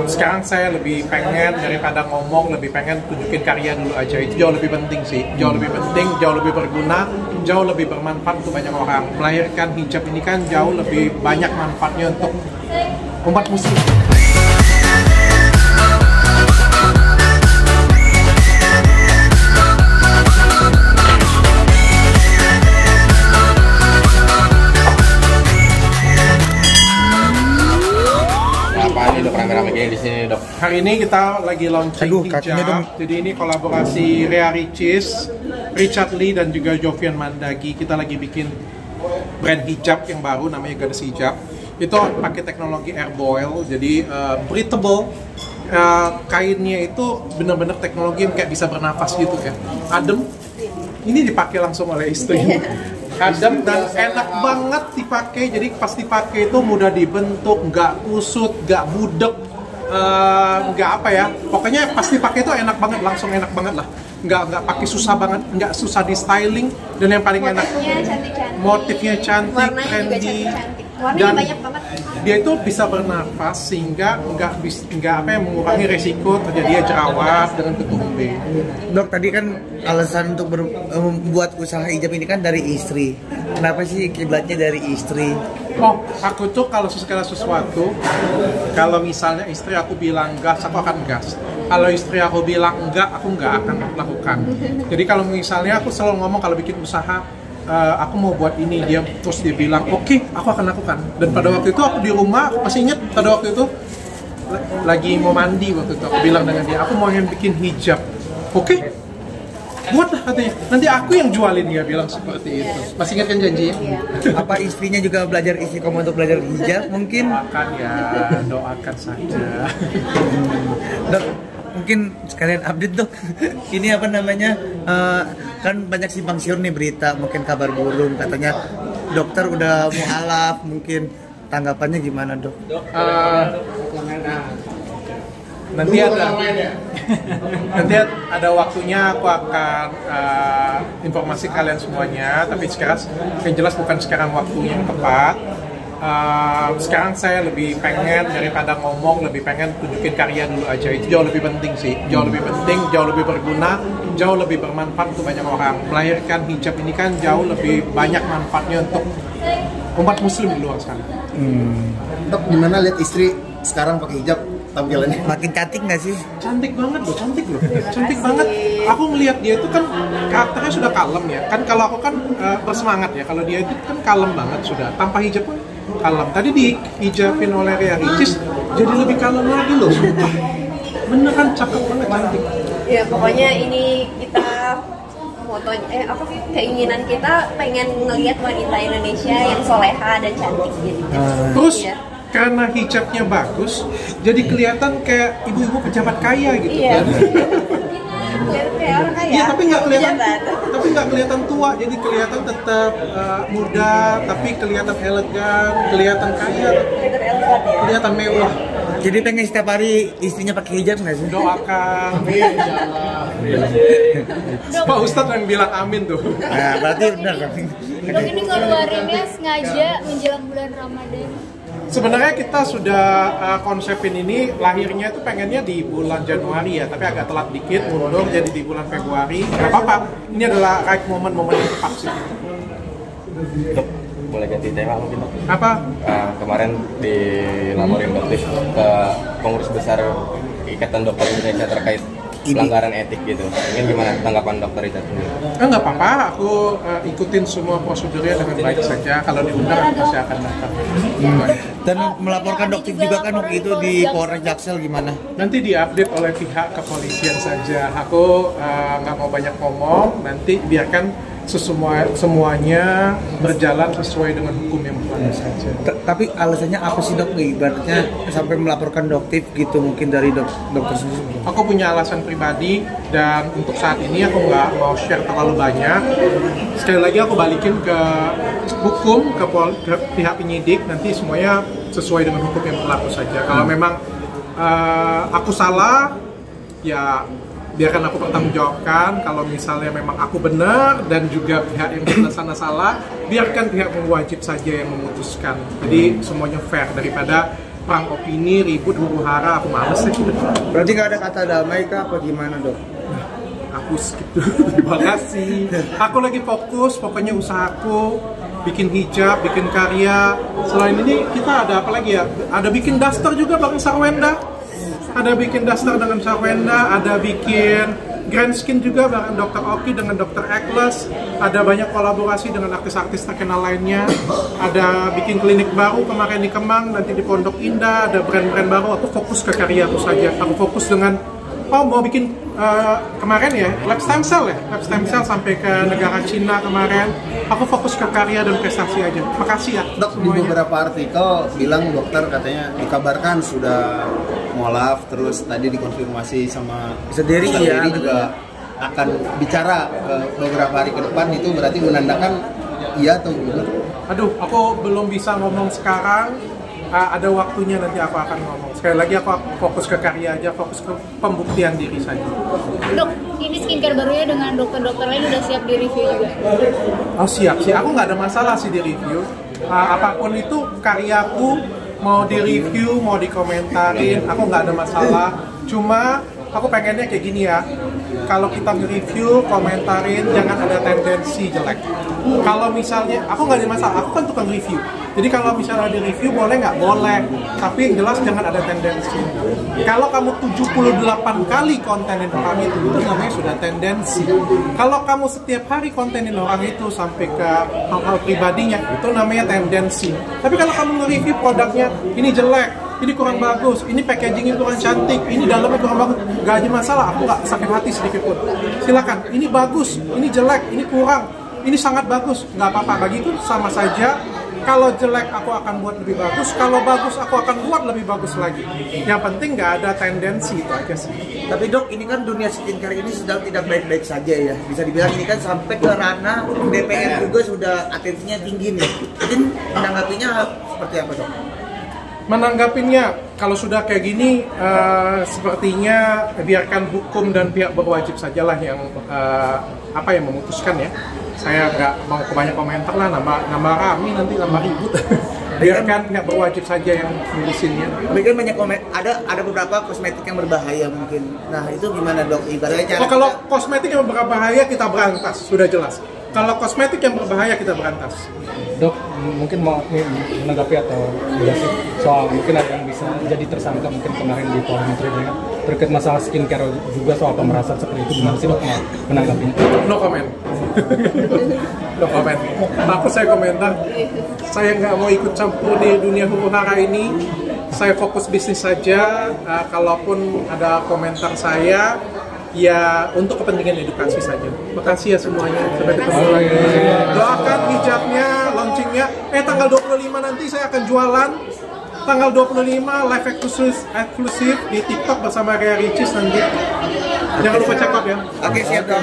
Sekarang saya lebih pengen daripada ngomong, lebih pengen tunjukin karya dulu aja. Itu jauh lebih penting sih, jauh lebih penting, jauh lebih berguna, jauh lebih bermanfaat untuk banyak orang. Melahirkan hijab ini kan jauh lebih banyak manfaatnya untuk umat muslim. Ini dok, rame-rame kayak di sini dok. Hari ini kita lagi launching hijab. Jadi ini kolaborasi Rea Ricis, Richard Lee dan juga Jovian Mandagi. Kita lagi bikin brand hijab yang baru namanya Gadis Hijab. Itu pakai teknologi airboil, jadi breathable. Kainnya itu benar-benar teknologi yang kayak bisa bernafas gitu kan. Adem. Ini dipakai langsung oleh istri. Adem dan enak banget dipakai, jadi pas dipakai itu mudah dibentuk, nggak kusut, nggak budek, nggak apa ya, pokoknya pas dipakai itu enak banget, langsung enak banget lah, nggak pakai susah banget, nggak susah di styling, dan yang paling enak motifnya cantik, trendy, dan banyak banget. Dia itu bisa bernafas sehingga nggak apa yang mengurangi resiko terjadinya jerawat dengan ketumbe. Dok, tadi kan alasan untuk membuat usaha hijab ini kan dari istri. Kenapa sih kiblatnya dari istri? Oh, aku tuh kalau segala sesuatu, kalau misalnya istri aku bilang gas, aku akan gas. Kalau istri aku bilang enggak, aku nggak akan lakukan. Jadi kalau misalnya aku selalu ngomong kalau bikin usaha, aku mau buat ini, terus dia bilang oke, aku akan lakukan. Dan pada waktu itu aku di rumah, aku masih ingat pada waktu itu lagi mau mandi waktu itu, aku bilang dengan dia, aku mau yang bikin hijab. Oke, buatlah katanya, nanti aku yang jualin, dia bilang seperti itu. Masih ingat kan janjinya? Apa istrinya juga belajar, istri kamu untuk belajar hijab mungkin? Doakan ya, doakan saja. Dok, mungkin sekalian update dok. Ini apa namanya, kan banyak simpang siur nih berita, mungkin kabar burung katanya dokter udah mualaf, mungkin tanggapannya gimana dok? Nanti ada waktunya aku akan informasi kalian semuanya, tapi sekarang yang jelas bukan sekarang waktu yang tepat. Sekarang saya lebih pengen daripada ngomong, lebih pengen tunjukin karya dulu aja. Itu jauh lebih penting sih, jauh lebih penting, jauh lebih berguna, jauh lebih bermanfaat untuk banyak orang. Melahirkan hijab ini kan jauh lebih banyak manfaatnya untuk umat muslim di luar sana. Dok, gimana lihat istri sekarang pakai hijab tampilannya? Makin cantik nggak sih? Cantik banget loh, cantik loh, cantik banget. Aku ngelihat dia itu kan karakternya sudah kalem ya. Kan kalau aku kan bersemangat ya, kalau dia itu kan kalem banget sudah. Tanpa hijab pun kalem. Tadi dihijabin oleh Rea Ricis, jadi lebih kalem lagi loh. Sumpah. Beneran cakep banget, cantik. Ya pokoknya ini kita keinginan kita pengen ngelihat wanita Indonesia yang soleha dan cantik gitu. Terus ya. Karena hijabnya bagus, jadi kelihatan kayak ibu-ibu pejabat kaya gitu kan. Kayak orang kaya. Iya, tapi nggak kelihatan tua, jadi kelihatan tetap muda, tapi kelihatan elegan, kelihatan kaya, kelihatan mewah. Jadi pengen setiap hari istrinya pakai hijab nggak sih? Doakan, Pak Ustadz yang bilang amin tuh. Nah, berarti benar dong. Dok, ini ngeluarinnya sengaja menjelang bulan Ramadan. Sebenarnya kita sudah konsepin ini, lahirnya itu pengennya di bulan Januari ya, tapi agak telat dikit, mundur jadi di bulan Februari. Gak apa-apa, ini adalah right momen-momen yang tepat sih. Dok, boleh ganti tema mungkin dok? Apa? Kemarin dilaporin dokter ke pengurus besar Ikatan Dokter Indonesia terkait pelanggaran etik gitu. Mungkin gimana tanggapan dokter itu sendiri? Nggak apa-apa, aku ikutin semua prosedurnya dengan baik saja. Kalau diundang, aku pasti akan datang. Dan melaporkan dokter juga kan waktu itu di Polres Jaksel gimana? Nanti diupdate oleh pihak kepolisian saja. Aku nggak mau banyak ngomong. Nanti biarkan semuanya berjalan sesuai dengan hukum yang berlaku saja. Tapi alasannya apa sih dok? Ibaratnya sampai melaporkan dokter gitu, mungkin dari dokter sendiri? Aku punya alasan pribadi dan untuk saat ini aku nggak mau share terlalu banyak. Sekali lagi aku balikin ke hukum, ke pihak penyidik. Nanti semuanya sesuai dengan hukum yang berlaku saja. Kalau memang aku salah, ya biarkan aku bertanggungjawabkan. Kalau misalnya memang aku benar dan juga pihak yang di sana salah, biarkan pihak yang wajib saja yang memutuskan. Jadi semuanya fair daripada perang opini, ribut, huru-hara, aku males sih. Berarti nggak ada kata damai kah apa gimana dok? Aku skip dulu. Terima kasih. Aku lagi fokus, pokoknya usahaku bikin hijab, bikin karya. Selain ini kita ada apa lagi ya? Ada bikin daster juga bareng Sarwenda. Ada bikin daster dengan Sarwenda, ada bikin Grand Skin juga bareng Dr. Oki dengan Dr. Ekles. Ada banyak kolaborasi dengan artis-artis terkenal lainnya. Ada bikin klinik baru kemarin di Kemang, nanti di Pondok Indah. Ada brand-brand baru. Aku fokus ke karya aku saja. Aku fokus dengan mau bikin kemarin ya lab stem cell sampai ke negara Cina kemarin. Aku fokus ke karya dan prestasi aja. Makasih ya Dok, di beberapa artikel bilang dokter katanya dikabarkan sudah molaf, terus tadi dikonfirmasi sama Sendiri ya. juga akan bicara beberapa hari ke depan. Itu berarti menandakan iya atau belum? Aduh, aku belum bisa ngomong sekarang. Ada waktunya nanti aku akan ngomong. Sekali lagi aku fokus ke karya aja, fokus ke pembuktian diri saja. Dok, ini skincare barunya dengan dokter-dokter lain udah siap di review juga? Oh siap sih, aku nggak ada masalah sih di review. Apapun itu karyaku, mau di review, mau dikomentarin, aku nggak ada masalah. Cuma aku pengennya kayak gini ya. Kalau kita nge-review, komentarin, jangan ada tendensi jelek. Kalau misalnya, aku nggak ada masalah, aku kan tukang review. Jadi kalau misalnya ada review, boleh nggak? Boleh. Tapi yang jelas jangan ada tendensi. Kalau kamu 78 kali kontenin orang itu namanya sudah tendensi. Kalau kamu setiap hari kontenin orang itu sampai ke hal-hal pribadinya, itu namanya tendensi. Tapi kalau kamu nge-review produknya, ini jelek, ini kurang bagus, ini packagingnya kurang cantik, ini dalamnya kurang bagus, gak ada masalah, aku gak sakit hati sedikit pun. Silakan, ini bagus, ini jelek, ini kurang, ini sangat bagus, nggak apa-apa. Bagiku sama saja. Kalau jelek aku akan buat lebih bagus, kalau bagus aku akan buat lebih bagus lagi. Yang penting nggak ada tendensi, itu aja sih. Tapi dok, ini kan dunia skincare ini sedang tidak baik-baik saja ya. Bisa dibilang ini kan sampai ke ranah DPR juga sudah atensinya tinggi nih. Mungkin menanggapinya seperti apa dok? Menanggapinya, kalau sudah kayak gini, sepertinya biarkan hukum dan pihak berwajib sajalah yang yang memutuskan ya. Saya nggak mau banyak komentar lah, nama rame nanti nama ribut. Biarkan pihak berwajib saja yang ngurusinnya. Tapi kan banyak ada beberapa kosmetik yang berbahaya mungkin. Nah itu gimana dok? Ibaratnya cara kalau kosmetik yang berbahaya kita berantas, sudah jelas. Kalau kosmetik yang berbahaya kita berantas. Dok, mungkin mau menanggapi atau jelasin soal mungkin ada yang bisa jadi tersangka mungkin kemarin di Polda Metro Jaya terkait masalah skincare juga soal pemerasan seperti itu, gimana sih dok menanggapinya? No comment. No comment. Takut saya komentar. Saya nggak mau ikut campur di dunia huru-hara ini. Saya fokus bisnis saja. Kalaupun ada komentar saya, ya untuk kepentingan edukasi saja. Makasih ya semuanya. Sampai ketemu lagi. Doakan hijabnya, launchingnya. Tanggal 25 nanti saya akan jualan. Tanggal 25 live eksklusif di TikTok bersama Ria Ricis nanti. Jangan lupa check out ya. Oke, siap dok.